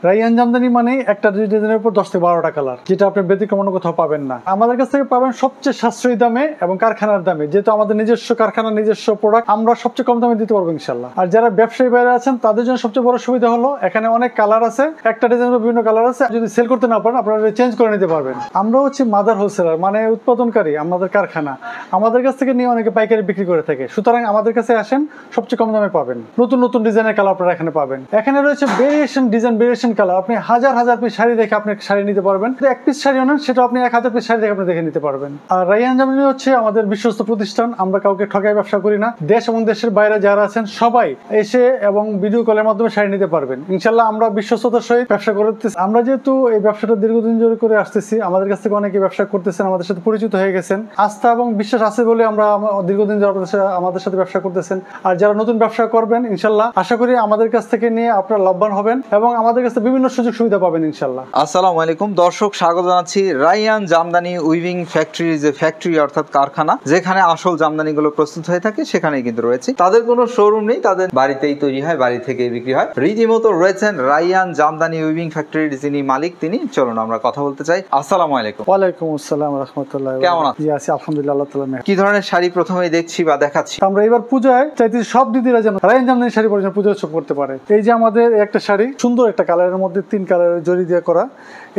রাইয়ান জামদানি মানে একটা ডিজাইনের উপর 10 থেকে 12টা কালার, যেটা আপনি ব্যতিক্রম অন্য কোথাও পাবেন না। আমাদের কাছ থেকে পাবেন সবচেয়ে সাশ্রয়ী দামে এবং কারখানার দামে, যেহেতু আমাদের নিজস্ব কারখানা, নিজস্ব প্রোডাক্ট, আমরা সবচেয়ে কম দামে দিতে পারবো ইনশাল্লাহ। আর যারা ব্যবসায়ী বাইরে আছেন তাদের জন্য সবচেয়ে বড় সুবিধা হলো এখানে অনেক কালার আছে, একটা ডিজাইনের বিভিন্ন কালার আছে। যদি সেল করতে না পারেন আপনারা চেঞ্জ করে নিতে পারবেন। আমরা হচ্ছে মাদার হোলসেলার, মানে উৎপাদনকারী, আমাদের কারখানা। আমাদের কাছ থেকে নিয়ে অনেকে পাইকারি বিক্রি করে থাকে, সুতরাং আমাদের কাছে আসেন, সবচেয়ে কম দামে পাবেন। নতুন নতুন ডিজাইনের কালার আপনারা এখানে পাবেন। এখানে রয়েছে ভেরিয়েশন ডিজাইন, ভেরিয়েশন কালার। আপনি হাজার হাজার পিস শাড়ি দেখে আপনি শাড়ি নিতে পারবেন। এক পিস শাড়ি নেন, সেটা আপনি 1000 পিস শাড়ি দেখে আপনি দেখে নিতে পারবেন। আর রাইয়ান জামদানি হচ্ছে আমাদের বিশ্বস্ত প্রতিষ্ঠান, আমরা কাউকে ঠকায় ব্যবসা করি না। দেশ এবং দেশের বাইরে যারা আছেন সবাই এসে এবং ভিডিও কলের মাধ্যমে শাড়ি নিতে পারবেন ইনশাল্লাহ। আমরা বিশ্বস্ততার সহিত ব্যবসা করতেছি। আমরা যেহেতু এই ব্যবসাটা দীর্ঘদিন ধরে করে আসতেছি, আমাদের কাছ থেকে অনেকে ব্যবসা করতেছেন, আমাদের সাথে পরিচিত হয়ে গেছেন। আস্থা এবং বিশ্বাস আছে বলে আমরা দীর্ঘদিন ধরে আমাদের সাথে ব্যবসা করতেছেন। আর যারা নতুন ব্যবসা করবেন ইনশাল্লাহ, আশা করি আমাদের কাছ থেকে নিয়ে আপনারা লাভবান হবেন এবং আমাদের কাছে বিভিন্ন সুযোগ সুবিধা পাবেন ইনশাল্লাহ। আসসালামু আলাইকুম দর্শক, স্বাগত জানাচ্ছি রাইয়ান জামদানি উইভিং ফ্যাক্টরি, যে ফ্যাক্টরি অর্থাৎ কারখানা, যেখানে আসল জামদানিগুলো প্রস্তুত হয়ে থাকে, সেখানেই কিন্তু রয়েছে। তাদের কোনো শোরুম নেই, তাদের বাড়িতেই তৈরি হয়, বাড়ি থেকেই বিক্রি হয়। রীতিমতো রয়েছেন রাইয়ান জামদানি উইভিং ফ্যাক্টরির যিনি মালিক, তিনি। চলুন আমরা কথা বলতে চাই। আসসালামু আলাইকুম। ওয়ালাইকুম আসসালাম রাহমাতুল্লাহ। কেমন আছেন? জি আছি আলহামদুলিল্লাহ, আল্লাহ তাআলা মেহের। কি ধরনের শাড়ি প্রথমেই দেখছি বা দেখাচ্ছি? আমরা এবার পূজায় চাইতেছি সব দিদিরা যেন রাইয়ান জামদানি শাড়ি পরে পূজা উৎসব করতে পারে। এই যে আমাদের একটা শাড়ি, সুন্দর একটা কালারের মধ্যে 3 কালারের জরি দিয়ে করা,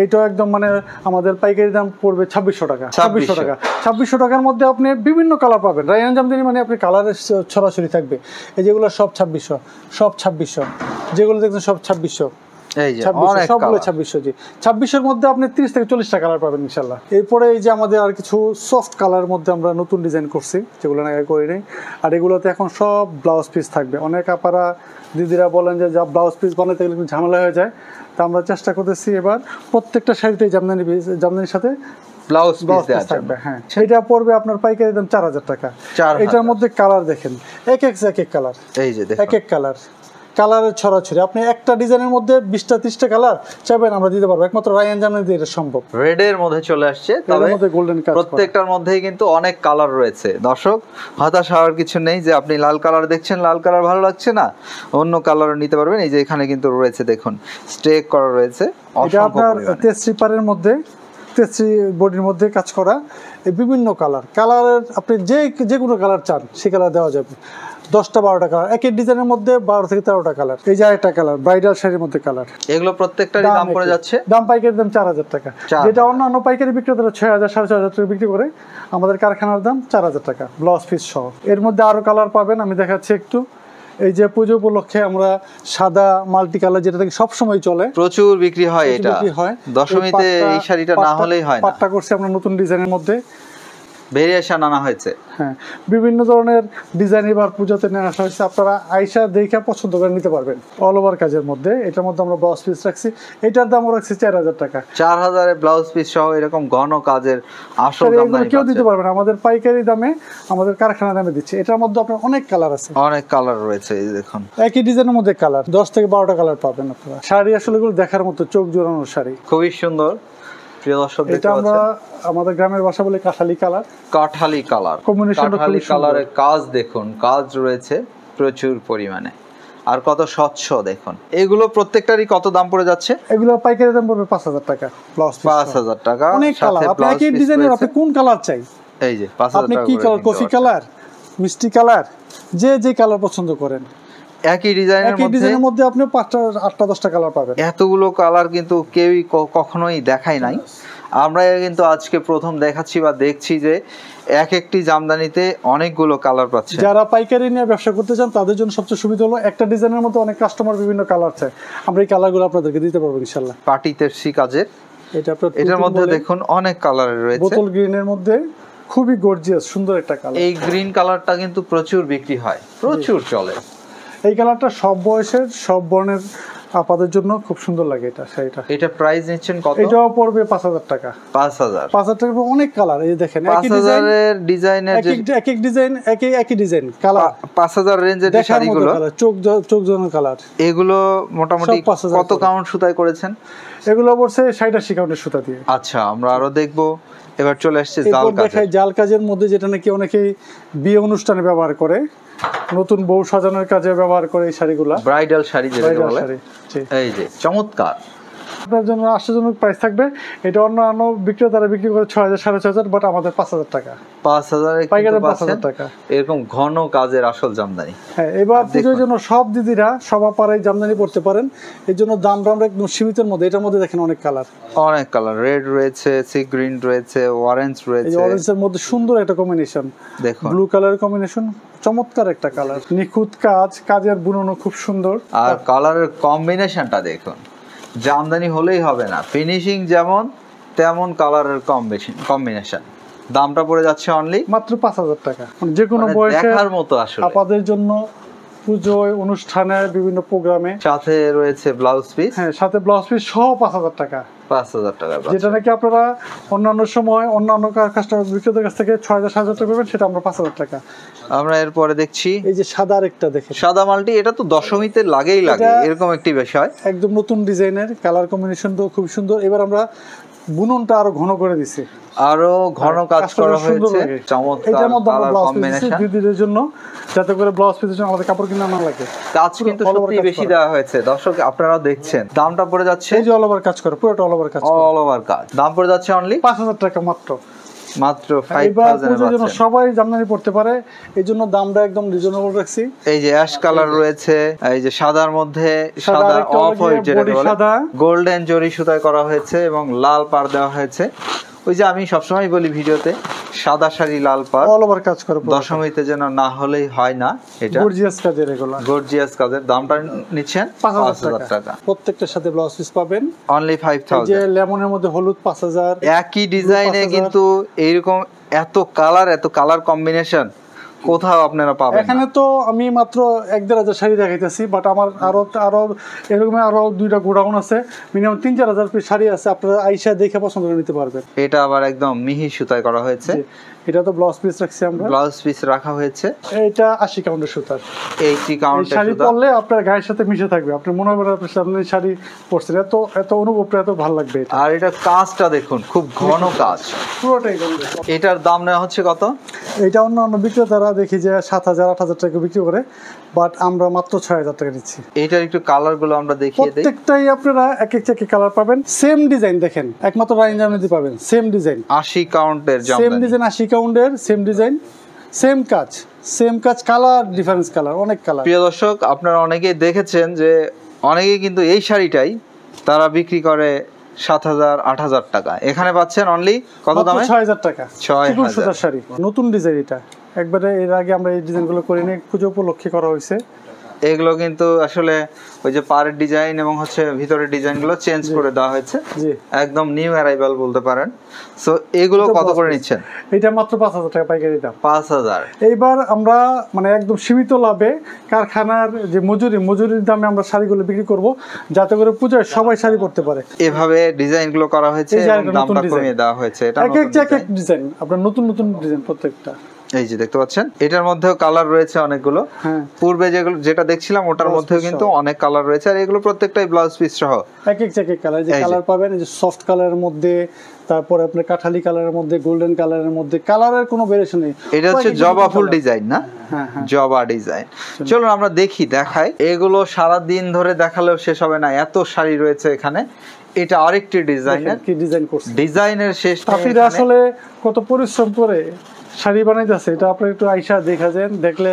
এইটাও একদম মানে আমাদের পাইকারি দাম পড়বে 2600 টাকা। 2600 টাকার মধ্যে আপনি বিভিন্ন কালার পাবেন। রাইয়ান জামদানি মানে আপনি কালারের ছড়াছড়ি থাকবে। এই যেগুলো সব 2600, যেগুলো দেখছেন সব 2600, সবগুলো 2600। জি, 2600-এর মধ্যে আপনি 30 থেকে 40টা কালার পাবেন ইনশাল্লাহ। এরপরে এই যে আমাদের আর কিছু সফট কালারের মধ্যে আমরা নতুন ডিজাইন করছি, যেগুলো আগে করি নাই। আর এগুলোতে এখন সব ব্লাউজ পিস থাকবে। অনেক আপারা দিদিরা বলেন যে যা ব্লাউজ পিস বানাতে গেলে একটু ঝামেলা হয়ে যায়, তা আমরা চেষ্টা করতেছি এবার প্রত্যেকটা শাড়িতে জামদানির সাথে ব্লাউজ পিস থাকবে। হ্যাঁ, সেটা পড়বে আপনার পাইকারি দাম 4000 টাকা। এটার মধ্যে কালার দেখেন, এক এক কালার, এই যে এক এক কালারের ছড়াছড়ি। আপনি একটা ডিজাইনের মধ্যে 20টা 30টা কালার চাইবেন, আমরা দিতে পারবো। একমাত্র রাইয়ান জামদানি দিয়ে এটা সম্ভব। রেড এর মধ্যে চলে আসছে, তবে গোল্ডেন কাজ, প্রত্যেকটার মধ্যেই কিন্তু অনেক কালার রয়েছে। দর্শক, হতাশ হওয়ার কিছু নেই যে আপনি লাল কালার দেখছেন, লাল কালার ভালো লাগছে না, অন্য কালার নিতে পারবেন। এই যে এখানে কিন্তু রয়েছে, দেখুন স্টেক করা রয়েছে। এটা আপনার তেস্রি পারের মধ্যে, তেস্রি বডির মধ্যে কাজ করা, এই বিভিন্ন কালারের আপনি যে কোনো কালার চান সেই কালার দেওয়া যাবে। 10টা 12টা কালার, একই ডিজাইনের মধ্যে 12 থেকে 13টা কালার। এই যে আরেকটা কালার, ব্রাইডাল শাড়ির মধ্যে কালার। এগুলো প্রত্যেকটারই দাম পড়ে যাচ্ছে, দাম পাইকারি দাম 4000 টাকা। যেটা অন্যান্য পাইকারি বিক্রেতারা 6000 6500 টাকা বিক্রি করে, আমাদের কারখানার দাম 4000 টাকা ব্লাউজ পিস সহ। এর মধ্যে আরো কালার পাবেন, আমি দেখাচ্ছি একটু। এই যে পুজো উপলক্ষে আমরা সাদা মাল্টি কালার, যেটা থেকে সব সময় চলে, প্রচুর বিক্রি হয়। এটা দশমীতে এই শাড়িটা না হলেই হয় না। পাটটা করছি আমরা নতুন ডিজাইনের মধ্যে, ভেরিয়েশন আনা হয়েছে। হ্যাঁ, বিভিন্ন ধরনের ডিজাইন এবার পূজাতে নিয়ে আসা হয়েছে। আপনারা আইসা দেখে পছন্দ করে নিতে পারবেন। অল ওভার কাজের মধ্যে, এটার মধ্যে আমরা ব্লাউজ পিস রাখছি, এটার দামও রাখছি 4000 টাকা। 4000 এর ব্লাউজ পিস সহ এরকম ঘন কাজের আসল দাম নাই, কেউ দিতে পারবে না। আমাদের পাইকারি দামে, আমাদের কারখানা দামে দিচ্ছে। এটার মধ্যে আপনার অনেক কালার আছে, অনেক কালার রয়েছে। এই দেখুন, একই ডিজাইনের মধ্যে কালার 10 থেকে 12টা কালার পাবেন আপনারা। শাড়ি আসলে এগুলো দেখার মতো, চোখ জোড়ানোর শাড়ি, খুবই সুন্দর। প্রিয় দর্শক, এটা আমরা আমাদের গ্রামের ভাষা বলে কাঠালি কালার। কাঠালি কালার, কাঠালি কালারের কাজ দেখুন, কাজ রয়েছে প্রচুর পরিমাণে, আর কত স্বচ্ছ দেখুন। এগুলো প্রত্যেকটারই কত দাম পড়ে যাচ্ছে? এগুলো পাইকারি দাম পড়বে 5000 টাকা ব্লাউজ পিস। 5000 টাকা। অনেক কালার, আপনি একই ডিজাইনের আপনি কোন কালার চাই? এই যে 5000 আপনি কি কালার, কফি কালার, মিষ্টি কালার, যে কালার পছন্দ করেন, একই ডিজাইনের মধ্যে আপনি 5টা 8টা 10টা কালার পাবেন। এতগুলো কালার কিন্তু কেউই কখনোই দেখায় নাই। আমরা কিন্তু আজকে প্রথম দেখাচ্ছি বা দেখছি যে এক একটি জামদানিতে অনেকগুলো কালার পাচ্ছে। যারা পাইকারি নিয়ে ব্যবসা করতে চান তাদের জন্য সবচেয়ে সুবিধা হলো একটা ডিজাইনের মধ্যে অনেক কাস্টমার বিভিন্ন কালার চায়, আমরা এই কালারগুলো আপনাদেরকে দিতে পারবো ইনশাআল্লাহ। পার্টি তেরসি কাজের এটার মধ্যে দেখুন অনেক কালার রয়েছে। বোতল গ্রিনের মধ্যে খুবই গর্জিয়াস সুন্দর একটা কালার। এই গ্রিন কালারটা কিন্তু প্রচুর বিক্রি হয়, প্রচুর চলে। এই কালারটা সব বয়সের, সব বর্ণের আপাদের জন্য খুব সুন্দর লাগে। এটা শাড়িটা, এটা প্রাইস নিচ্ছেন কত? এটাও পড়বে 5000 টাকা। 5000 টাকা। অনেক কালার, এই দেখেন একই ডিজাইনের, এক এক ডিজাইন, একই ডিজাইন কালার। 5000 রেঞ্জের শাড়িগুলো চোখ জোড়ানো কালার। এগুলো মোটামুটি কত কাউন্ট সুতায় করেছেন? এগুলো পড়ছে 60-80 কাউন্টের সুতা দিয়ে। আচ্ছা, আমরা আরো দেখবো। এবার চলে আসছে জাল কাজ। জাল কাজের মধ্যে, যেটা নাকি অনেকেই বিয়ে অনুষ্ঠানে ব্যবহার করে, নতুন বউ সাজানোর কাজে ব্যবহার করে এই শাড়িগুলা, ব্রাইডাল শাড়ি যেটা বলে। এই যে চমৎকার, আপনার জন্য আশ্চর্যজনক প্রাইস থাকবে। এটা অন্যান্য বিক্রেতারা বিক্রি করে 6,000 6,500, বাট আমাদের 5,000 টাকা। 5,000 পাইকারি 5,000 টাকা। এরকম ঘন কাজের আসল জামদানি। হ্যাঁ, এবার পুজোর জন্য সব দিদিরা সবার পাড়ায় জামদানি পড়তে পারেন। এর জন্য দাম একদম সীমিতের মধ্যে। এটার মধ্যে দেখেন অনেক কালার, রেড রয়েছে, সি গ্রিন রয়েছে, অরেঞ্জ রয়েছে। এই অরেঞ্জের মধ্যে সুন্দর একটা কম্বিনেশন, দেখুন ব্লু কালারের কম্বিনেশন, চমৎকার একটা কালার, নিখুঁত কাজের বুননো খুব সুন্দর। আর কালারের কম্বিনেশনটা দেখুন, জামদানি হলেই হবে না, ফিনিশিং যেমন তেমন কালারের কম্বিনেশন। দামটা পড়ে যাচ্ছে অনলি মাত্র 5,000 টাকা। যে কোনো বয়সে দেখার মতো আসলে আপনাদের জন্য পুজোয়, অনুষ্ঠানে, বিভিন্ন প্রোগ্রামে। সাথে রয়েছে ব্লাউজ পিস। হ্যাঁ, সাথে ব্লাউজ পিস সহ 5,000 টাকা। 5,000 টাকা, যেটা নাকি আপনারা অন্যান্য সময় অন্যান্য কাস্টমার বিক্রেতার কাছ থেকে 6,000 7,000 টাকা পাবেন, সেটা আমরা 5,000 টাকা। আমরা এরপরে দেখছি এই যে সাদা আরেকটা দেখেন, সাদা মালটি। এটা তো দশমীতে লাগেই লাগে, এরকম একটি বিষয়। একদম নতুন ডিজাইনের, কালার কম্বিনেশন তো খুব সুন্দর। এবার আমরা বুননটা আরো ঘন করে দিছি, আরো ঘন কাজ করা হয়েছে, চমৎকার এটার মধ্যে আমরা কালার ব্লাউজ পিস কম্বিনেশন দিদিদের জন্য, যাতে করে ব্লাউজ পিসের জন্য আমাদের কাপড় কিনা না লাগে। কাজ কিন্তু সত্যি বেশি দেওয়া হয়েছে, দর্শক আপনারা দেখছেন। দামটা পড়ে যাচ্ছে, এই যে অল ওভার কাজ করে, পুরোটা অল ওভার কাজ করে, অল ওভার কাজ। দাম পড়ে যাচ্ছে অনলি 5,000 টাকা মাত্র। 5,000 এবার জন্য সবাই জামদানি পড়তে পারে, এই জন্য দামটা একদম রিজনেবল রাখছি। এই যে অ্যাশ কালার রয়েছে, এই যে সাদার মধ্যে সাদা অফ হোয়াইট, যেটা বলে গোল্ডেন জরি সুতায় করা হয়েছে এবং লাল পাড় দেওয়া হয়েছে। ওই যে আমি সবসময় বলি ভিডিওতে, সাদা শাড়ি লাল পাড়, অল ওভার কাজ করে, দশমীতে যেন না হলেই হয় না। এটা গর্জিয়াস কাজের, এগুলো গর্জিয়াস কাজের। দামটা নিচ্ছেন 5,000 টাকা। প্রত্যেকটার সাথে ব্লাউজ পিস পাবেন অনলি 5,000। যে লেমনের মধ্যে হলুদ 5,000, একই ডিজাইনে কিন্তু এইরকম এত কালার কম্বিনেশন কোথাও আপনারা পাবেন এখানে তো আমি মাত্র 1-1,500 শাড়ি দেখাইতেছি, বাট আমার আরো এরকম আরো 2টা গোডাউন আছে, মিনিমাম 3-4 পিস শাড়ি আছে, আপনারা আইসা দেখে পছন্দ করে নিতে পারবেন। এটা আবার একদম মিহি সুতায় করা হয়েছে। এটা তো ব্লাউজ পিস রাখছি আমরা, ব্লাউজ পিস রাখা হয়েছে। এটা 80 কাউন্টের সুতার, 80 কাউন্টের শাড়ি সুতা। পরলে আপনার গায়ের সাথে মিশে থাকবে, আপনি মনে হবে আপনি শাড়ি পরছেন, এত অনুভবটা এত ভালো লাগবে। আর এটা কাজটা দেখুন, খুব ঘন কাজ, পুরোটাই। এটার দাম নেওয়া হচ্ছে কত? এটা অন্য বিক্রেতারা দেখি যে 7,000-8,000 টাকা বিক্রি করে, বাট আমরা মাত্র 6,000 টাকা দিচ্ছি। এটার একটু কালার গুলো আমরা দেখিয়ে দেই। প্রত্যেকটাই আপনারা এক কালার পাবেন, সেম ডিজাইন দেখেন, একমাত্র রাইন জামদানি পাবেন সেম ডিজাইন, 80 কাউন্টের জামদানি, সেম ডিজাইন, 80 কাউন্টের সেম ডিজাইন, সেম কাজ, কালার ডিফারেন্স, কালার অনেক কালার। প্রিয় দর্শক, আপনারা অনেকেই দেখেছেন যে অনেকেই কিন্তু এই শাড়িটাই তারা বিক্রি করে 7,000-8,000 টাকা, এখানে পাচ্ছেন অনলি কত দামে? 6,000 টাকা। 6,000 সুতার শাড়ি, নতুন ডিজাইন এটা, একবারে এর আগে আমরা এই ডিজাইনগুলো করিনি, পুজো উপলক্ষে করা হয়েছে। এগুলো কিন্তু আসলে ওই যে পাড়ের ডিজাইন এবং হচ্ছে ভিতরের ডিজাইন গুলো চেঞ্জ করে দেওয়া হয়েছে, একদম নিউ অ্যারাইভাল বলতে পারেন। সো এগুলো কত করে নিচ্ছেন? এটা মাত্র 5,000 টাকা পাইকারি দাম। 5,000। এইবার আমরা মানে একদম সীমিত লাভে কারখানার যে মজুরির দামে আমরা শাড়িগুলো বিক্রি করব, যাতে করে পূজায় সবাই শাড়ি পরতে পারে। এভাবে ডিজাইন গুলো করা হয়েছে এবং দামটা কমিয়ে দেওয়া হয়েছে। এটা এক ডিজাইন, আপনার নতুন ডিজাইন প্রত্যেকটা। এই যে দেখতে পাচ্ছেন, এটার মধ্যেও কালার রয়েছে অনেকগুলো। পূর্বে যেটা দেখছিলাম ওটার মধ্যেও কিন্তু অনেক কালার রয়েছে, আর এগুলো প্রত্যেকটাই ব্লাউজ পিস সহ এক কালার। যে কালার পাবেন, এই যে সফট কালারের মধ্যে, তারপরে আপনার কাঠালি কালারের মধ্যে, গোল্ডেন কালারের মধ্যে, কালারের কোনো ভেরিয়েশন নেই। এটা হচ্ছে জবা ফুল ডিজাইন না? জবা ডিজাইন। চলুন আমরা দেখাই। এগুলো সারা দিন ধরে দেখালেও শেষ হবে না, এত শাড়ি রয়েছে এখানে। এটা আরেকটি ডিজাইনের, কি ডিজাইন করছে, ডিজাইনের শেষ নেই। তাফিরা আসলে কত পরিশ্রম করে শাড়ি বানাইতেছে, এটা আপনারা একটু আইসা দেখাছেন, দেখলে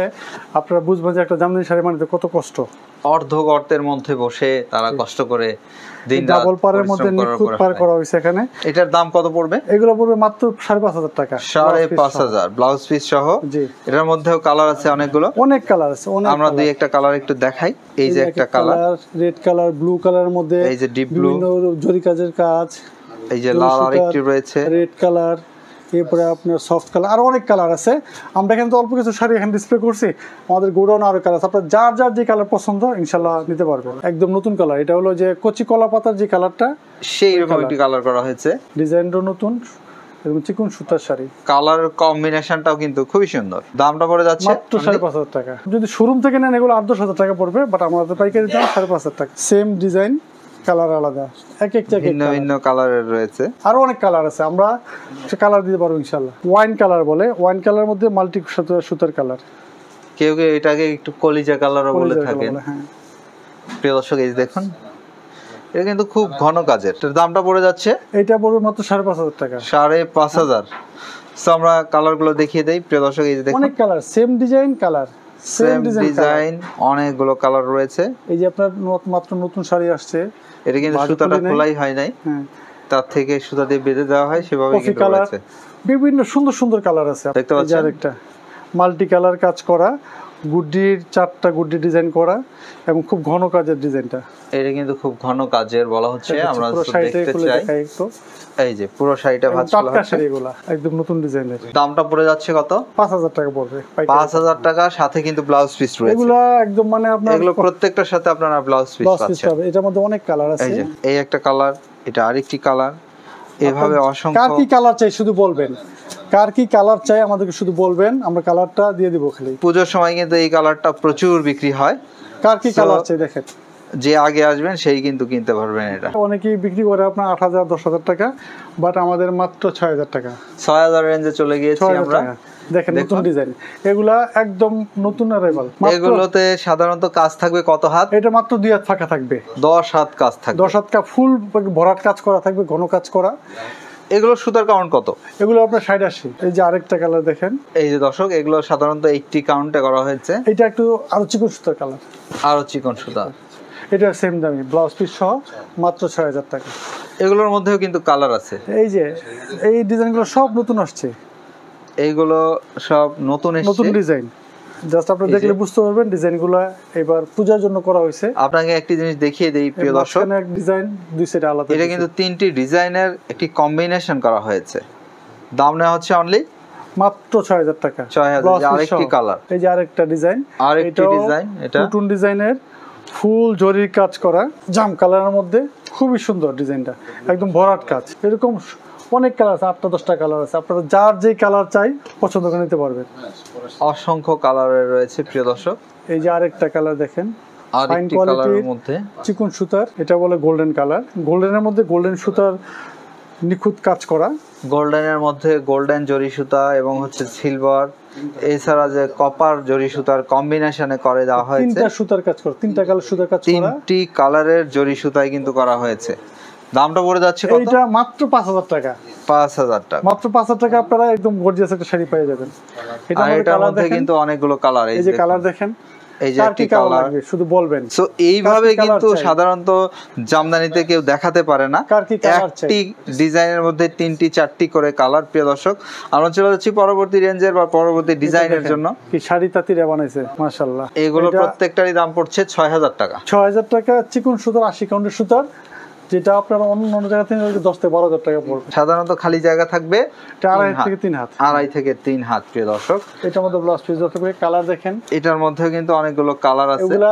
আপনারা বুঝবেন যে একটা জামদানি শাড়ি বানাইতে কত কষ্ট। অর্ধ গর্তের মধ্যে বসে তারা কষ্ট করে দিন রাত ডাবল পারের মধ্যে নিখুঁত পার করা হয়েছে এখানে। এটার দাম কত পড়বে? এগুলো পড়বে মাত্র 5,500 টাকা, 5,500 ব্লাউজ পিস সহ। জি, এটার মধ্যেও কালার আছে অনেকগুলো, অনেক কালার আছে। আমরা দুই একটা কালার একটু দেখাই। এই যে একটা কালার, রেড কালার, ব্লু কালারের মধ্যে এই যে ডিপ ব্লু, বিভিন্ন জরি কাজের কাজ, এই যে লাল আরেকটি রয়েছে, রেড কালার, এরপরে আপনার সফট কালার, আরো অনেক কালার আছে। আমরা এখানে তো অল্প কিছু শাড়ি এখানে ডিসপ্লে করছি, আমাদের গোডাউন আরো কালার আছে। আপনার যার যে কালার পছন্দ ইনশাল্লাহ নিতে পারবেন। একদম নতুন কালার, এটা হলো যে কচি কলা পাতার যে কালারটা, সেই রকম একটি কালার করা হয়েছে। ডিজাইনটা নতুন, এরকম চিকন সুতার শাড়ি, কালার কম্বিনেশনটাও কিন্তু খুবই সুন্দর। দামটা পড়ে যাচ্ছে মাত্র 5,500 টাকা। যদি শোরুম থেকে নেন এগুলো 8-10,000 টাকা পড়বে, বাট আমাদের পাইকারি দাম 5,500 টাকা। সেম ডিজাইন, কালার আলাদা, ভিন্ন কালারের রয়েছে, আরো অনেক কালার আছে। আমরা কালার দিতে পারবো ইনশাআল্লাহ। ওয়াইন কালার বলে, ওয়াইন কালার মধ্যে মাল্টি সুতার কালার, কেউ এটাকে একটু কলিজা কালারও বলে থাকেন। প্রিয় দর্শক, এই দেখুন এটা কিন্তু খুব ঘন কাজের। এটার দামটা পড়ে যাচ্ছে এটা পড়বে মাত্র 5,500 টাকা। 5,500। সো আমরা কালার গুলো দেখিয়ে দেই প্রিয় দর্শক। এই যে দেখুন অনেক colour, same design colour, same design, অনেকগুলো কালার রয়েছে। এই যে আপনার মাত্র নতুন শাড়ি আসছে, এটা কিন্তু সুতাটা খোলাই হয় নাই, হ্যাঁ তার থেকে সুতা দিয়ে বেঁধে দেওয়া হয়, সেভাবে কফি কিন্তু কালার, রয়েছে। বিভিন্ন সুন্দর সুন্দর কালার আছে। দেখতে পাচ্ছেন? আরেকটা মাল্টি কালার কাজ করা, গুড্ডির 4টা গুড্ডি ডিজাইন করা এবং খুব ঘন কাজের ডিজাইনটা। এটা কিন্তু খুব ঘন কাজের বলা হচ্ছে। আমরা পুরো শাড়িটা দেখতে খুলে চাই। দেখাই একটু। এই যে পুরো শাড়িটা ভাঁজ করা টাটকা হচ্ছে। শাড়ি এগুলা একদম নতুন ডিজাইনের। দামটা পড়ে যাচ্ছে কত? 5,000 টাকা পড়বে। 5,000 টাকা, সাথে কিন্তু ব্লাউজ পিস রয়েছে। এগুলা একদম মানে আপনার এগুলো প্রত্যেকটার সাথে আপনারা ব্লাউজ পিস পাচ্ছেন। পাবে। এটার মধ্যে অনেক কালার আছে। এই যে এই একটা কালার, এটা আরেকটি কালার, এভাবে অসংখ্য। কার কি কালার চাই শুধু বলবেন, কার কি কালার চাই আমাদেরকে শুধু বলবেন, আমরা কালারটা দিয়ে দিব। খালি পূজোর সময় কিন্তু এই কালারটা প্রচুর বিক্রি হয়। কার কি কালার চাই দেখেন, যে আগে আসবেন সেই কিন্তু কিনতে পারবেন। এটা অনেকেই বিক্রি করে আপনার 8,000 10,000 টাকা, বাট আমাদের মাত্র 6,000 টাকা। 6,000 রেঞ্জে চলে গিয়েছি 6,000 আমরা। টাকা। দেখেন নতুন ডিজাইন, এগুলা একদম নতুন অ্যারাইভাল। এগুলোতে সাধারণত কাজ থাকবে কত হাত? এটা মাত্র 2 হাত ফাঁকা থাকবে, 10 হাত কাজ থাকবে। 10 হাত ফুল ভরাট কাজ করা থাকবে, ঘন কাজ করা। এগুলো সুতার কাউন্ট কত? এগুলো আপনার 60-80। এই যে আরেকটা কালার দেখেন, এই যে দর্শক, এগুলো সাধারণত 80 কাউন্টে করা হয়েছে। এটা একটু আরো চিকন সুতার কালার, আরো চিকন সুতা। এটা সেম দামি, ব্লাউজ পিস সহ মাত্র 6,000 টাকা। এগুলোর মধ্যেও কিন্তু কালার আছে। এই যে এই ডিজাইনগুলো সব নতুন আসছে, এইগুলো সব নতুন নতুন এসেছে। ডিজাইন। জাস্ট আপনি দেখলে বুঝতে পারবেন ডিজাইনগুলো এবার পূজার জন্য করা হয়েছে। আপনাকে একটি জিনিস দেখিয়ে দেই প্রিয় দর্শক, মাঝখানে এক ডিজাইন, দুই সাইডে আলাদা। এটা কিন্তু 3টি ডিজাইনের একটি কম্বিনেশন করা হয়েছে। দাম নেওয়া হচ্ছে অনলি মাত্র 6,000 টাকা। 6,000। যে আরেকটি কালার, এই যে আরেকটা ডিজাইন, আরেকটি ডিজাইন, এটা নতুন ডিজাইনের ফুল জরির কাজ করা, জাম কালারের মধ্যে খুবই সুন্দর ডিজাইনটা, একদম ভরাট কাজ। এরকম অনেক কালার আছে, 8টা 10টা কালার আছে। আপনারা যার যেই কালার চাই পছন্দ করে নিতে পারবেন। অসংখ্য কালারের রয়েছে প্রিয় দর্শক। এই যে আরেকটা কালার দেখেন, ফাইন আরেকটি কালারের কোয়ালিটির মধ্যে চিকন সুতার, এটা বলে গোল্ডেন কালার। গোল্ডেনের মধ্যে গোল্ডেন সুতার নিখুঁত কাজ করা, গোল্ডেনের মধ্যে গোল্ডেন জরি সুতা এবং হচ্ছে সিলভার, এছাড়া যে কপার জরি সুতার কম্বিনেশনে করে দেওয়া হয়েছে। 3টা সুতার কাজ করা, 3টা কালার সুতার কাজ করা, 3টি কালারের জরি সুতায় কিন্তু করা হয়েছে। দামটা পড়ে যাচ্ছে কত? এইটা মাত্র 5,000 টাকা। 5,000 টাকা। মাত্র 5,000 টাকা আপনারা একদম গর্জিয়াস একটা শাড়ি পেয়ে যাবেন। আর এটার মধ্যে কিন্তু অনেকগুলো কালার। এই যে কালার দেখেন, এই যে একটি কালার কালার লাগবে শুধু বলবেন। সো এইভাবে কিন্তু সাধারণত জামদানিতে কেউ দেখাতে পারে না। একটি ডিজাইনের মধ্যে 3টি 4টি করে কালার। প্রিয় দর্শক, আমরা চলে যাচ্ছি পরবর্তী রেঞ্জের বা পরবর্তী ডিজাইনের জন্য। কি শাড়ি তাঁতিরা বানাইছে মাশাআল্লাহ। এগুলো প্রত্যেকটারই দাম পড়ছে 6,000 টাকা। 6,000 টাকা চিকন সুতার, 80 কাউন্টের সুতার, যেটা আপনারা অন্য জায়গা থেকে 10-12,000 টাকা পড়বে। সাধারণত খালি জায়গা থাকবে 2.5 থেকে 3 হাত। 2.5 থেকে 3 হাত। প্রিয় দর্শক, এটার মধ্যে ব্লাউজ পিস থাকবে। কালার দেখেন, এটার মধ্যে কিন্তু অনেকগুলো কালার আছে। এগুলা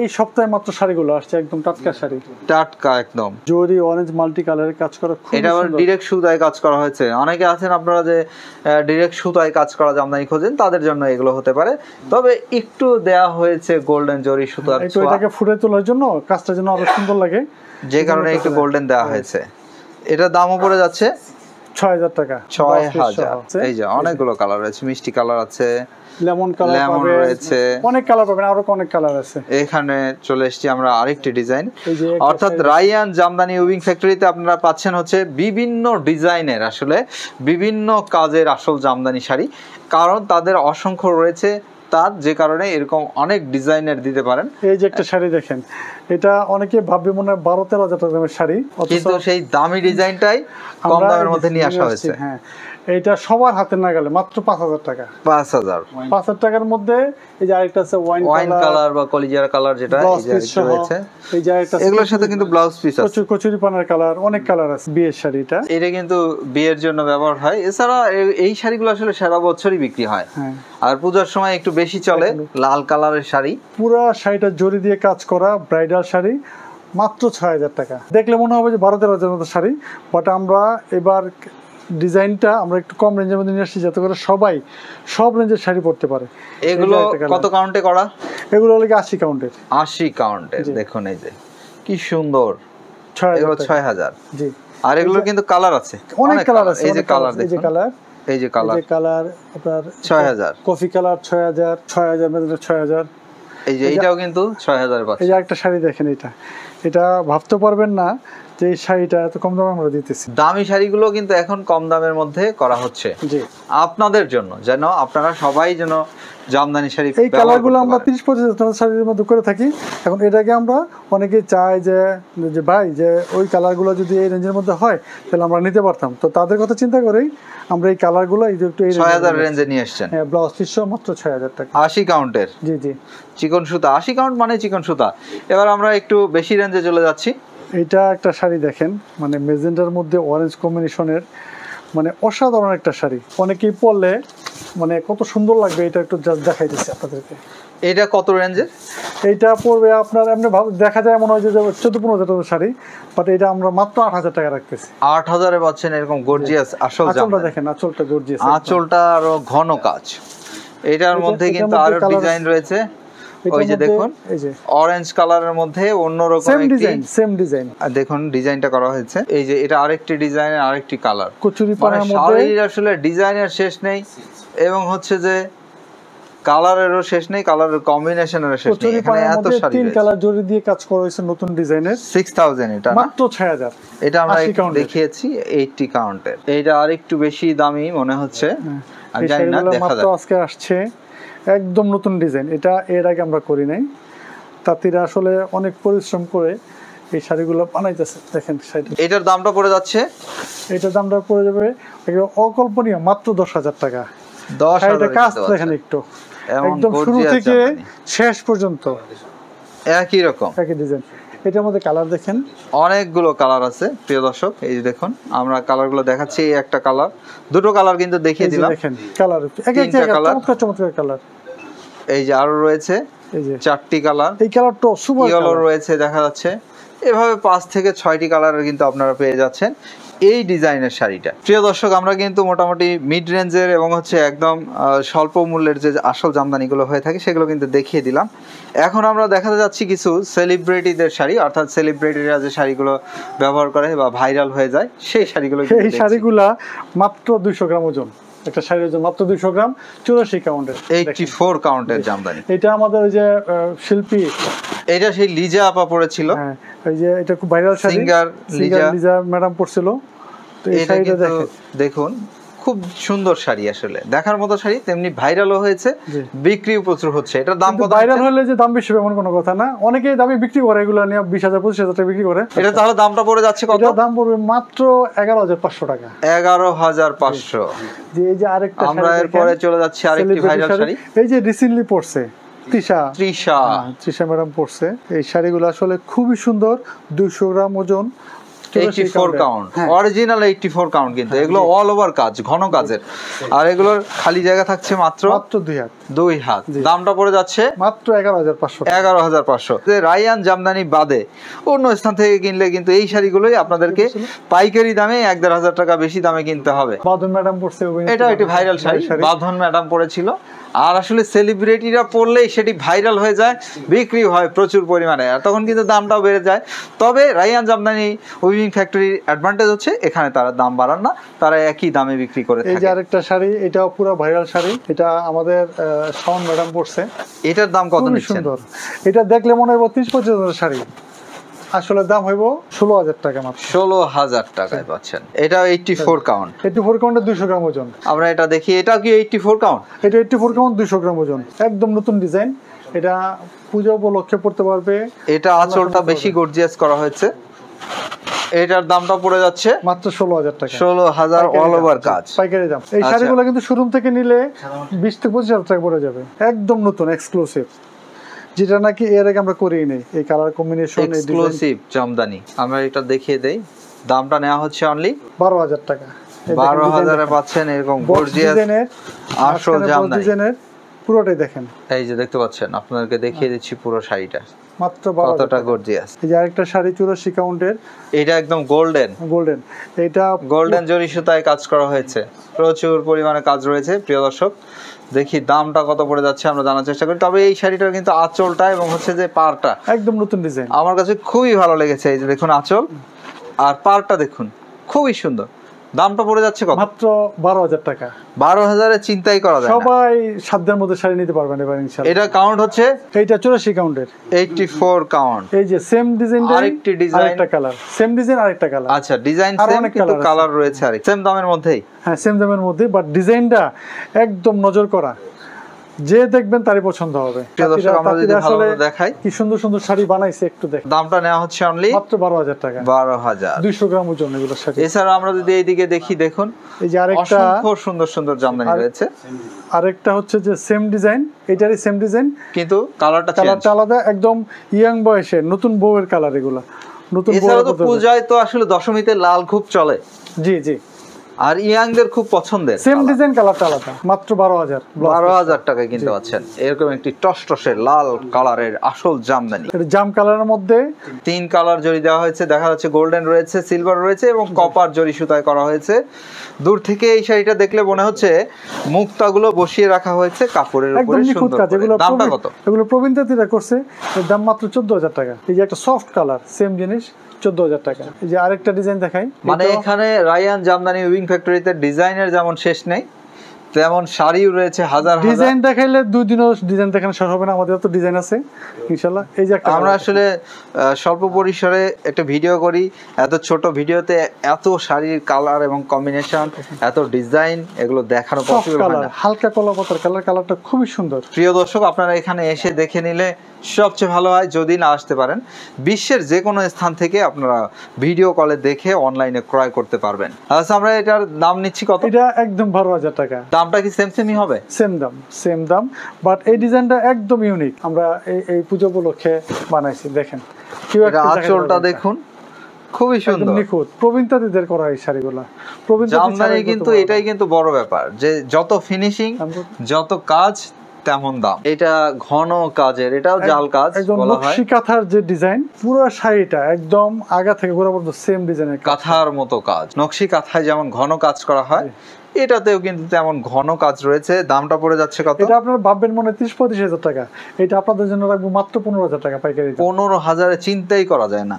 এই সপ্তাহে মাত্র শাড়িগুলো আসছে, একদম টাটকা শাড়ি, টাটকা একদম। জরি অরেঞ্জ মাল্টি কালারের কাজ করা, খুব এটা আবার ডিরেক্ট সুতায় কাজ করা হয়েছে। অনেকে আছেন আপনারা যে ডিরেক্ট সুতায় কাজ করা জামদানি খোঁজেন, তাদের জন্য এগুলো হতে পারে। তবে একটু দেয়া হয়েছে গোল্ডেন জরি সুতার একটু এটাকে ফুটে তোলার জন্য, কাজটা যেন আরো সুন্দর লাগে, যে কারণে একটু গোল্ডেন দেওয়া হয়েছে। এটার দামও পড়ে যাচ্ছে 6,000 টাকা। 6,000। এই যে অনেকগুলো কালার আছে, মিষ্টি কালার আছে, লেমন কালার লেমন পাবেন, রয়েছে, অনেক কালার পাবেন, আরো অনেক কালার আছে। এখানে চলে এসেছি আমরা আরেকটি ডিজাইন। এই যে অর্থাৎ রায়ান জামদানি উইভিং ফ্যাক্টরিতে আপনারা পাচ্ছেন হচ্ছে বিভিন্ন ডিজাইনের, আসলে বিভিন্ন কাজের আসল জামদানি শাড়ি। কারণ তাদের অসংখ্য রয়েছে তার, যে কারণে এরকম অনেক ডিজাইনের দিতে পারেন। এই যে একটা শাড়ি দেখেন, এটা অনেকে ভাববে মনে হয় 12-13 হাজার টাকার শাড়ি, কিন্তু সেই দামি ডিজাইনটাই কম দামের মধ্যে নিয়ে আসা হয়েছে। হ্যাঁ, এইটা সবার হাতে না গেলে মাত্র 5,000 টাকা। 5,000। 5,000 টাকার মধ্যে এই যে আরেকটা আছে ওয়াইন কালার বা কলিজার কালার, যেটা এই যে আরেকটা রয়েছে। এই যে আরেকটা এগুলোর সাথে কিন্তু ব্লাউজ পিস আছে, কচুরি পানার কালার, অনেক কালার আছে। বিয়ের শাড়িটা, এটা কিন্তু বিয়ের জন্য ব্যবহার হয়। এছাড়া এই শাড়িগুলো আসলে সারা বছরই বিক্রি হয়। হ্যাঁ, আর পূজার সময় একটু বেশি চলে লাল কালারের শাড়ি। পুরো শাড়িটা জরি দিয়ে কাজ করা ব্রাইডাল শাড়ি, মাত্র 6,000 টাকা। দেখলে মনে হবে যে 12-13 হাজার মতো শাড়ি, বাট আমরা এবার ডিজাইনটা আমরা একটু কম রেঞ্জের মধ্যে নিয়ে আসছি, যাতে করে সবাই সব রেঞ্জের শাড়ি পরতে পারে। এগুলো কত কাউন্টে করা? এগুলো হলো 80 কাউন্টের। 80 কাউন্টের। দেখুন এই যে কি সুন্দর, 6,000 এগুলো 6,000। জি, আর এগুলোর কিন্তু কালার আছে, অনেক কালার আছে। এই যে কালার এই যে দেখুন, কালার, এই যে কালার, এই যে কালার আপনার 6,000। কফি কালার 6,000, 6,000 মেজেন্টা 6,000, এই যে এটাও কিন্তু 6000 এ এই পাচ্ছেন। যে একটা শাড়ি দেখেন, এটা ভাবতে পারবেন না যে এই শাড়িটা এত কম দামে আমরা দিতেছি। দামি শাড়িগুলো কিন্তু এখন কম দামের মধ্যে করা হচ্ছে জি, আপনাদের জন্য, যেন আপনারা সবাই যেন জামদানি শাড়ি এই কালারগুলো আমরা 30-35 হাজার শাড়ির মধ্যে করে থাকি। এখন এটাকে আমরা অনেকে চাই যে ভাই যে ওই কালারগুলো যদি এই রেঞ্জের মধ্যে হয় তাহলে আমরা নিতে পারতাম, তো তাদের কথা চিন্তা করেই আমরা এই কালারগুলো একটু এই 6000 রেঞ্জে নিয়ে এসেছেন। হ্যাঁ, ব্লাউজ পিস মাত্র 6000 টাকা। 80 কাউন্টের জি জি, চিকন সুতা, 80 কাউন্ট মানে চিকন সুতা। এবার আমরা একটু বেশি রেঞ্জে চলে যাচ্ছি। এইটা একটা শাড়ি দেখেন, মানে মেজেন্টার মধ্যে অরেঞ্জ কম্বিনেশনের, মানে অসাধারণ একটা শাড়ি। অনেকেই পরলে মানে কত সুন্দর লাগবে, এটা একটু জাস্ট দেখাইতেছি আপনাদেরকে। এটা কত রেঞ্জের? এইটা পড়বে আপনার এমনি দেখা যায় মনে হয় যে 14-15 হাজার টাকার শাড়ি, বাট এটা আমরা মাত্র 8000 টাকা রাখতেছি। 8000 এ পাচ্ছেন এরকম গর্জিয়াস আসল আঁচলটা জামদানি। দেখেন, আঁচলটা গর্জিয়াস, আঁচলটা আরো ঘন কাজ। এটার মধ্যে কিন্তু আরো ডিজাইন রয়েছে। ওই যে দেখুন, এই যে অরেঞ্জ কালারের মধ্যে অন্যরকম সেম একটি ডিজাইন, সেম ডিজাইন। আর দেখুন ডিজাইনটা করা হয়েছে। এই যে এটা আরেকটি ডিজাইনের আরেকটি কালার। কচুরি মানে পানার মধ্যে শাড়ির আসলে ডিজাইনের শেষ নেই, এবং হচ্ছে যে কালারেরও শেষ নেই, কালারের কম্বিনেশনেরও শেষ নেই। কচুরি এখানে পানার এত মধ্যে শাড়ি 3 রয়েছে। কালার জড়ি দিয়ে কাজ করা হয়েছে নতুন ডিজাইনের। 6000 এটা না? মাত্র 6000। এটা আমরা 80 কাউন্টের। দেখিয়েছি 80 কাউন্টের। এইটা আরেকটু বেশি দামি মনে হচ্ছে, আর এই জানি না, শাড়িগুলো দেখা মাত্র যাক। আজকে আসছে, একদম নতুন ডিজাইন। এটা এর আগে আমরা করি নাই। তাঁতিরা আসলে অনেক পরিশ্রম করে এই শাড়িগুলো বানাইতেছে। দেখেন শাড়ি, এটার দামটা পড়ে যাচ্ছে এটার দামটা পড়ে যাবে একেবারে অকল্পনীয়, মাত্র 10,000 টাকা। 10,000 শাড়িটা কাজ দেখেন একটু, একদম শুরু থেকে শেষ পর্যন্ত একই রকম একই ডিজাইন। এটার মধ্যে কালার দেখেন, অনেকগুলো কালার আছে প্রিয় দর্শক। এই যে দেখুন, আমরা কালারগুলো দেখাচ্ছি। এই একটা কালার, দুটো কালার কিন্তু দেখিয়ে এই যে দিলাম। দেখেন কালার, এক এক তিনটা colour। চমৎকার চমৎকার কালার। এই যে আরো রয়েছে এই যে 4টি কালার, এই কালারটা সুপার ইয়েলো কালার। রয়েছে দেখা যাচ্ছে। এভাবে 5 থেকে 6টি কালারের কিন্তু আপনারা পেয়ে যাচ্ছেন এই ডিজাইনের শাড়িটা। প্রিয় দর্শক, আমরা কিন্তু মোটামুটি মিড রেঞ্জের এবং হচ্ছে একদম স্বল্প মূল্যের যে আসল জামদানিগুলো হয়ে থাকে সেগুলো কিন্তু দেখিয়ে দিলাম। এখন আমরা দেখাতে যাচ্ছি কিছু সেলিব্রিটিদের শাড়ি, অর্থাৎ সেলিব্রিটিরা যে শাড়িগুলো ব্যবহার করে বা ভাইরাল হয়ে যায় সেই শাড়িগুলো কিন্তু এই দেখছি। শাড়িগুলা মাত্র 200 গ্রাম ওজন, একটা শাড়ির ওজন মাত্র 200 গ্রাম, 84 কাউন্টের। 84 কাউন্টের জামদানি। এটা আমাদের ওই যে শিল্পী, এটা সেই লিজা আপা পড়েছিল। হ্যাঁ ওই যে এটা খুব viral sari, singer Liza. Liza madam পরছিল। তো এই এটা শাড়িটা কিন্তু দেখেন, দেখুন খুব সুন্দর শাড়ি, আসলে দেখার মতো শাড়ি, তেমনি ভাইরালও হয়েছে, জি। বিক্রিও প্রচুর হচ্ছে। এটার দাম কত? ভাইরাল হলে যে দাম বেশি হবে এমন কোনো কথা না, অনেকেই দামে বিক্রি করে, এগুলো নিয়ে 20,000-25,000 টাকা বিক্রি করে। এটা তাহলে দামটা পড়ে যাচ্ছে কত? এটার দাম পড়বে মাত্র 11,500 টাকা। 11,500। যে এই যে আরেকটা আমরা শাড়ি এরপরে দেখেন, চলে যাচ্ছি আরেকটি celebrity ভাইরাল শাড়ি। এই যে রিসেন্টলি পড়ছে তৃষা, তৃষা। তৃষা ম্যাডাম পড়ছে। এই শাড়িগুলো আসলে খুবই সুন্দর, 200 গ্রাম ওজন, 84 কাউন্ট, হ্যাঁ। অরিজিনাল 84 কাউন্ট, কিন্তু এগুলো অল ওভার কাজ, ঘন কাজের। আর এগুলোর খালি জায়গা থাকছে মাত্র মাত্র 2 হাত, 2 হাত। দামটা পড়ে যাচ্ছে মাত্র 11,500 টাকা। 11,500। যে রায়ান জামদানি বাদে অন্য স্থান থেকে কিনলে কিন্তু এই শাড়িগুলোই আপনাদেরকে পাইকারি দামে 1,500 টাকা বেশি দামে কিনতে হবে। বাদন ম্যাডাম পড়ছে, এটা একটি ভাইরাল শাড়ি, বাঁধন ম্যাডাম পরেছিল। আর আসলে সেলিব্রিটিরা পরলেই সেটি ভাইরাল হয়ে যায়, বিক্রি হয় প্রচুর পরিমাণে, আর তখন কিন্তু দামটাও বেড়ে যায়। তবে রায়ান জামদানি উইভিং ফ্যাক্টরির অ্যাডভান্টেজ হচ্ছে এখানে তারা দাম বাড়ান না, তারা একই দামে বিক্রি করে এই যে থাকে। আরেকটা শাড়ি, এটাও পুরো ভাইরাল শাড়ি, এটা আমাদের শাওন ম্যাডাম পড়ছে। এটার দাম কত খুবই নিচ্ছেন? সুন্দর, এটা দেখলে মনে হয় 30-35 হাজার শাড়ি, আসলে দাম হইব 16,000 টাকা মাত্র। 16,000 টাকায় পাচ্ছেন। এটা 84 কাউন্ট। 84 কাউন্টে 200 গ্রাম ওজন। আমরা এটা দেখি, এটা কি 84 কাউন্ট? এটা 84 কাউন্ট, 200 গ্রাম ওজন, একদম নতুন ডিজাইন। এটা পূজা উপলক্ষে পড়তে পারবে। এটা আঁচলটা বেশি গর্জিয়াস করা হয়েছে। এটার দামটা পড়ে যাচ্ছে মাত্র 16,000 টাকা, 16,000 অল ওভার কাজ। পাইকারি দাম। এই আচ্ছা। শাড়িগুলো কিন্তু শোরুম থেকে নিলে 20-25 হাজার টাকা পড়ে যাবে, একদম নতুন এক্সক্লুসিভ, যেটা নাকি এর আগে আমরা করিই নেই। এই কালার কম্বিনেশন, এই ডিজাইন, এক্সক্লুসিভ জামদানি। আমরা এটা দেখিয়ে দেই, দামটা নেওয়া হচ্ছে অনলি 12,000 টাকা। 12,000 এ পাচ্ছেন এরকম গর্জিয়াস ডিজাইনের, আসল জামদানি। ডিজাইনের পুরোটাই দেখেন। এই যে দেখতে পাচ্ছেন, আপনাদেরকে দেখিয়ে দিচ্ছি পুরো শাড়িটা মাত্র 12,000 কতটা টাকা। গর্জিয়াস। এই যে আরেকটা শাড়ি 84 কাউন্টের, এটা একদম গোল্ডেন, গোল্ডেন। এটা গোল্ডেন জরি সুতায় কাজ করা হয়েছে, প্রচুর পরিমাণে কাজ রয়েছে। প্রিয় দর্শক, দেখি দামটা কত পড়ে যাচ্ছে আমরা জানার চেষ্টা করি। তবে এই শাড়িটার কিন্তু আঁচলটা এবং হচ্ছে যে পাড়টা একদম নতুন ডিজাইন, আমার কাছে খুবই ভালো লেগেছে। এই যে দেখুন আঁচল আর পাড়টা দেখুন, খুবই সুন্দর, দামটা পড়ে যাচ্ছে কত? মাত্র 12,000 টাকা। 12,000-এ চিন্তাই করা যায় না। সবাই সাধ্যের মধ্যে শাড়ি নিতে পারবেন এবার ইনশাআল্লাহ। এটা কাউন্ট হচ্ছে এইটা 84 কাউন্টের, 84 কাউন্ট। এই যে সেম ডিজাইন, আরেকটি ডিজাইন, আরেকটা কালার, সেম ডিজাইন আরেকটা কালার। আচ্ছা, ডিজাইন আরো সেম অনেক কিন্তু colour আছে। কালার রয়েছে আরেক সেম দামের মধ্যেই। হ্যাঁ, সেম দামের মধ্যে, বাট ডিজাইনটা একদম নজর করা, যে দেখবেন তারই পছন্দ হবে। প্রিয় দর্শক, আমরা যদি ভালোভাবে দেখাই কি সুন্দর সুন্দর শাড়ি বানাইছে, একটু দেখেন। দামটা নেওয়া হচ্ছে অনলি মাত্র 12,000 টাকা, 12,000। 200 গ্রাম ওজন এগুলো শাড়ি। এছাড়া আমরা যদি এইদিকে দেখি, দেখুন এই যে আরেকটা, অসংখ্য সুন্দর সুন্দর জামদানি রয়েছে। আরেকটা হচ্ছে যে সেম ডিজাইন, এটারই সেম ডিজাইন কিন্তু কালারটা চেঞ্জ। কালারটা আলাদা, একদম ইয়াং বয়সে নতুন বউয়ের কালার এগুলা, নতুন এছাড়া তো বউয়ের। পূজায় তো আসলে দশমীতে লাল খুব চলে, জি জি, আর ইয়াংদের খুব পছন্দের। সেম ডিজাইন কালারটা আলাদা, মাত্র 12,000। 12,000 টাকায় কিনতে পাচ্ছেন এরকম একটি টসটসে লাল কালারের আসল জামদানি। এটা জাম কালারের মধ্যে 3 কালার জরি দেওয়া হয়েছে, দেখা যাচ্ছে গোল্ডেন রয়েছে, সিলভার রয়েছে এবং কপার জরি সুতায় করা হয়েছে। দূর থেকে এই শাড়িটা দেখলে মনে হচ্ছে মুক্তাগুলো বসিয়ে রাখা হয়েছে কাপড়ের উপরে একদম নিখুঁত সুন্দর কাজ। করে। এগুলো দামটা কত? এগুলো প্রবীণ তাঁতিরা করছে, এর দাম মাত্র 14,000 টাকা। এই যে একটা সফট কালার, সেম জিনিস, 14,000 টাকা। এই যে আরেকটা ডিজাইন দেখাই, মানে এখানে রায়ান জামদানি উইভিং ফ্যাক্টরিতে ডিজাইনের যেমন শেষ নেই, তেমন শাড়িও রয়েছে হাজার হাজার। ডিজাইন দেখাইলে 2 দিনও ডিজাইন দেখানো শেষ হবে না, আমাদের তো ডিজাইন আছে ইনশাআল্লাহ। এই যে একটা আমরা আসলে স্বল্প পরিসরে একটা ভিডিও করি, এত ছোট ভিডিওতে এত শাড়ির কালার এবং কম্বিনেশন, এত ডিজাইন, এগুলো দেখানো সফট পসিবল হয় কালার, না। হালকা কলা পাতার কালার, কালারটা খুবই সুন্দর। প্রিয় দর্শক, আপনারা এখানে এসে দেখে নিলে সবচেয়ে ভালো হয় যদি না আসতে পারেন। বিশ্বের যে কোনো স্থান থেকে আপনারা ভিডিও কলে দেখে অনলাইনে ক্রয় করতে পারবেন। আচ্ছা, আমরা এটার দাম নিচ্ছি কত? এটা একদম 12,000 টাকা। দামটা কি সেমই হবে? সেম দাম, বাট এই ডিজাইনটা একদম ইউনিক। আমরা এই পুজো উপলক্ষে বানাইছি, দেখেন। এটা আঁচলটা দেখুন, খুবই সুন্দর, নিখুঁত, প্রবীণ তাঁতিদের করা এই শাড়িগুলা। প্রবীণ তাঁতি জামদানি ছাড়াই কিন্তু করতে এটাই কিন্তু বড় ব্যাপার, যে যত ফিনিশিং, যত কাজ, তেমন দাম। এটা ঘন কাজের, এটাও জাল কাজ একদম বলা হয়। নকশি কাঁথার যে ডিজাইন, পুরো শাড়িটা একদম আগা থেকে গোড়া পর্যন্ত সেম ডিজাইনের কাঁথার মতো কাজ। নকশি কাঁথায় যেমন ঘন কাজ করা হয়, এটাতেও কিন্তু তেমন ঘন কাজ রয়েছে। দামটা পড়ে যাচ্ছে কত? এটা আপনারা ভাববেন মনে 30-35 হাজার টাকা, এটা আপনাদের জন্য রাখবো মাত্র 15,000 টাকা পাইকারি। 15,000-এ চিন্তাই করা যায় না,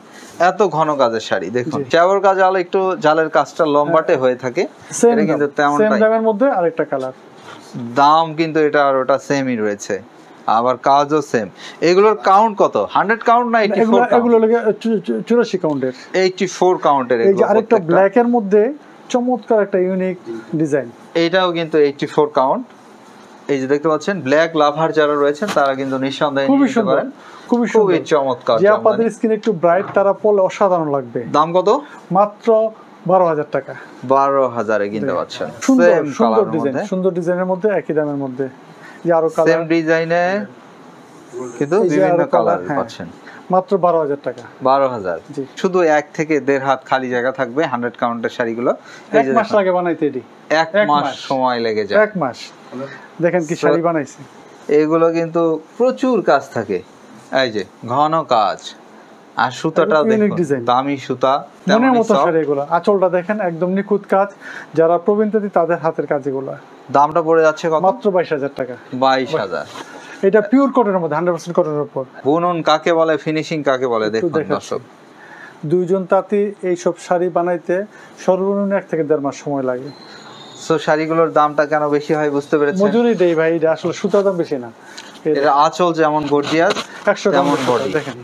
এত ঘন কাজের শাড়ি। দেখুন চাবর কাজ আলো একটু জালের কাজটা লম্বাটে হয়ে থাকে, এটা কিন্তু সেম দামের মধ্যে আরেকটা কালার। দাম কিন্তু এটা আর ওটা সেমই রয়েছে, আবার কাজও সেম। এগুলোর কাউন্ট কত? 100 কাউন্ট না 84 কাউন্ট? এগুলো লাগে 84 কাউন্টের। 84 কাউন্টের। এই যে আরেকটা ব্ল্যাক এর মধ্যে চমৎকার একটা ইউনিক ডিজাইন, এইটাও কিন্তু 84 কাউন্ট। এই যে দেখতে পাচ্ছেন, ব্ল্যাক লাভার যারা রয়েছেন তারা কিন্তু নিঃসন্দেহে খুবই নিতে সুন্দর, পারেন। খুবই চমৎকার। যে আপনাদের স্কিন একটু ব্রাইট, তারা পরলে অসাধারণ লাগবে। দাম কত? মাত্র 12,000 টাকা। 12,000-এ কিনতে পাচ্ছেন। সুন্দর সেম সুন্দর কালার ডিজাইন, মধ্যে, সুন্দর ডিজাইনের মধ্যে একই দামের মধ্যে। যে আরো কালার, সেম ডিজাইনে কিন্তু এই যে বিভিন্ন আরো কালার হ্যাঁ, পাচ্ছেন। মাত্র 12,000 টাকা। 12,000। জি। শুধু 1 থেকে 1.5 হাত খালি জায়গা থাকবে 100 কাউন্টের শাড়িগুলো। এই 1 যে মাস লাগে বানাইতে, এটি 1 মাস সময় লেগে যায়। 1 মাস। দেখেন কি শাড়ি বানাইছে। এগুলো কিন্তু প্রচুর কাজ থাকে, এই যে ঘন কাজ, আর সুতাটা দেখুন, দামি সুতা, মনের মতো শাড়ি এগুলো। আঁচলটা দেখেন, একদম নিখুঁত কাজ। যারা প্রবীণ তাঁতি তাদের হাতের কাজ এগুলো। দামটা পড়ে যাচ্ছে কত? মাত্র 22,000 টাকা। 22,000। এটা পিওর কটনের মধ্যে, 100% কটনের উপর। বুনন কাকে বলে, ফিনিশিং কাকে বলে দেখুন দর্শক। দুইজন তাঁতি এই সব শাড়ি বানাইতে সর্বনিম্ন 1 থেকে 1.5 মাস সময় লাগে। সো শাড়িগুলোর দামটা কেন বেশি হয় বুঝতে পেরেছেন? মজুরি দেই ভাই, এটা আসলে সুতার দাম বেশি না। এটা আঁচল যেমন গর্জিয়াস, 100 গ্রাম বডি, দেখেন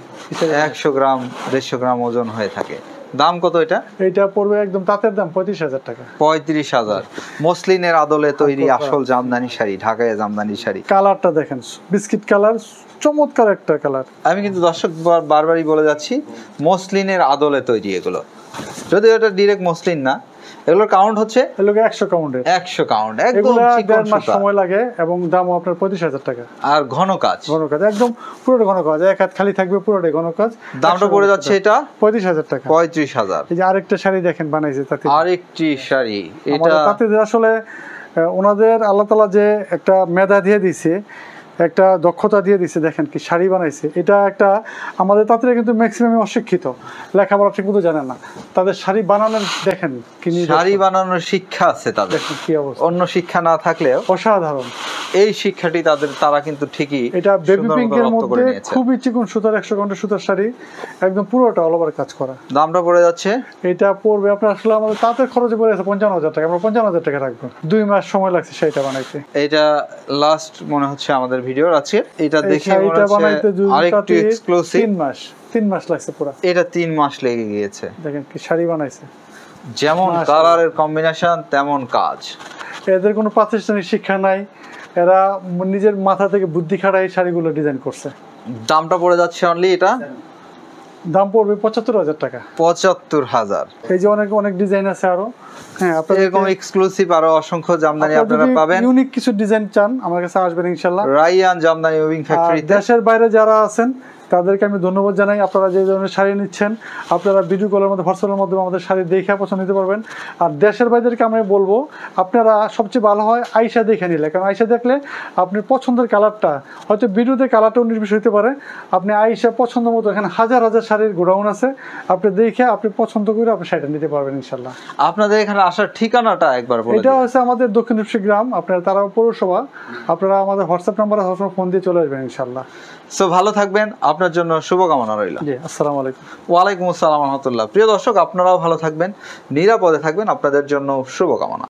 100 গ্রাম 150 গ্রাম ওজন হয়ে থাকে। দাম কত এটা? এটা পড়বে একদম তাঁতের দাম 35,000 টাকা। 35,000। মসলিনের আদলে তৈরি আসল জামদানি শাড়ি, ঢাকায় জামদানি শাড়ি। কালারটা দেখেন, বিস্কিট কালার, চমৎকার একটা কালার। আমি কিন্তু দর্শক বারবারই বলে যাচ্ছি, মসলিনের আদলে তৈরি এগুলো, যদিও এটা ডিরেক্ট মসলিন না। এগুলোর কাউন্ট হচ্ছে, এগুলো 100 কাউন্টের। 100 কাউন্ট, একদম এগুলো চিকন 1.5 মাস সুতা, সময় লাগে এবং দামও আপনার 35,000 টাকা। আর ঘন কাজ, ঘন কাজ, একদম পুরোটা ঘন কাজ, এক হাত খালি থাকবে, পুরোটাই ঘন কাজ। দামটা পড়ে যাচ্ছে এটা 35,000 টাকা। 35,000। এই যে আরেকটা শাড়ি দেখেন বানাইছে তাতে, আরেকটি শাড়ি, এটা আমাদের তাঁতিদের আসলে ওনাদের আল্লাহ তাআলা যে একটা মেধা দিয়ে দিয়েছে, একটা দক্ষতা দিয়ে দিছে, দেখেন কি শাড়ি বানাইছে। এটা একটা, আমাদের তাঁতিরা কিন্তু ম্যাক্সিমাম অশিক্ষিত, লেখাপড়া ঠিক মতো জানে না। তাদের শাড়ি বানানোর দেখেন কি নিদর্শন। শাড়ি বানানোর শিক্ষা আছে তাদের, দেখেন কি অবস্থা, অন্য শিক্ষা না থাকলেও অসাধারণ। এই শিক্ষাটি তারা কিন্তু ঠিকই এটা বেবি সুন্দর মতো পিঙ্কের রপ্ত করে মধ্যে নিয়েছে। খুবই চিকন সুতার 100 ঘন্টা সুতার শাড়ি, একদম পুরোটা অল ওভার কাজ করা। দামটা পড়ে যাচ্ছে এটা পড়বে আপনার আসলে আমাদের তাঁতের খরচে পড়ে আছে 55,000 টাকা। আমরা 55,000 টাকা রাখবো। 2 মাস সময় লাগছে শাড়িটা বানাইতে। এটা লাস্ট মনে হচ্ছে আমাদের ভিডিওর আছে। এটা এই দেখে মনে শাড়িটা বানাইতে হচ্ছে আরেকটু এক্সক্লুসিভ। 3 মাস লাগছে পুরো। এটা 3 মাস লেগে গিয়েছে। দেখেন কি শাড়ি বানাইছে, যেমন মাশাআল্লাহ। কালারের কম্বিনেশন তেমন কাজ। এদের কোনো প্রাতিষ্ঠানিক শিক্ষা নাই, এরা নিজের মাথা থেকে বুদ্ধি খাটাই শাড়িগুলো ডিজাইন করছে। দামটা পড়ে যাচ্ছে অনলি এটা দাম পড়বে 75,000 টাকা। 75,000। এই যে অনেক অনেক ডিজাইন আছে আরো। হ্যাঁ, এরকম এক্সক্লুসিভ আরো অসংখ্য জামদানি আপনারা পাবেন। ইউনিক কিছু ডিজাইন চান আমার কাছে আসবেন ইনশাআল্লাহ। রাইয়ান জামদানি উইভিং ফ্যাক্টরিতে। দেশের বাইরে যারা আছেন তাদেরকে আমি ধন্যবাদ জানাই। আপনারা যে ধরনের শাড়ি নিচ্ছেন, আপনারা ভিডিও কলের মধ্যে, হোয়াটসঅ্যাপের মাধ্যমে আমাদের শাড়ি দেখে পছন্দ নিতে পারবেন। আর দেশের বাইরেকে আমি বলবো আপনারা সবচেয়ে ভালো হয় আইসা দেখে নিলে, কারণ আইসা দেখলে আপনি পছন্দের কালারটা, হয়তো ভিডিওতে কালারটা 19-20 হতে পারে, আপনি আইসা পছন্দ মতো, এখানে হাজার হাজার শাড়ির গোডাউন আছে, আপনি দেখে আপনি পছন্দ করে আপনি শাড়িটা নিতে পারবেন ইনশাল্লাহ। আপনাদের এখানে আসার ঠিকানাটা একবার বলে এটা দিন। হচ্ছে আমাদের দক্ষিণ রূপসী গ্রাম, আপনার তারা পৌরসভা। আপনারা আমাদের হোয়াটসঅ্যাপ নাম্বারে সবসময় ফোন দিয়ে চলে আসবেন ইনশাল্লাহ। সো ভালো থাকবেন, আপনার জন্য শুভকামনা রইল। জি, আসসালামু আলাইকুম। ওয়ালাইকুম আসসালাম রহমতুল্লাহ। প্রিয় দর্শক, আপনারাও ভালো থাকবেন, নিরাপদে থাকবেন, আপনাদের জন্য শুভকামনা।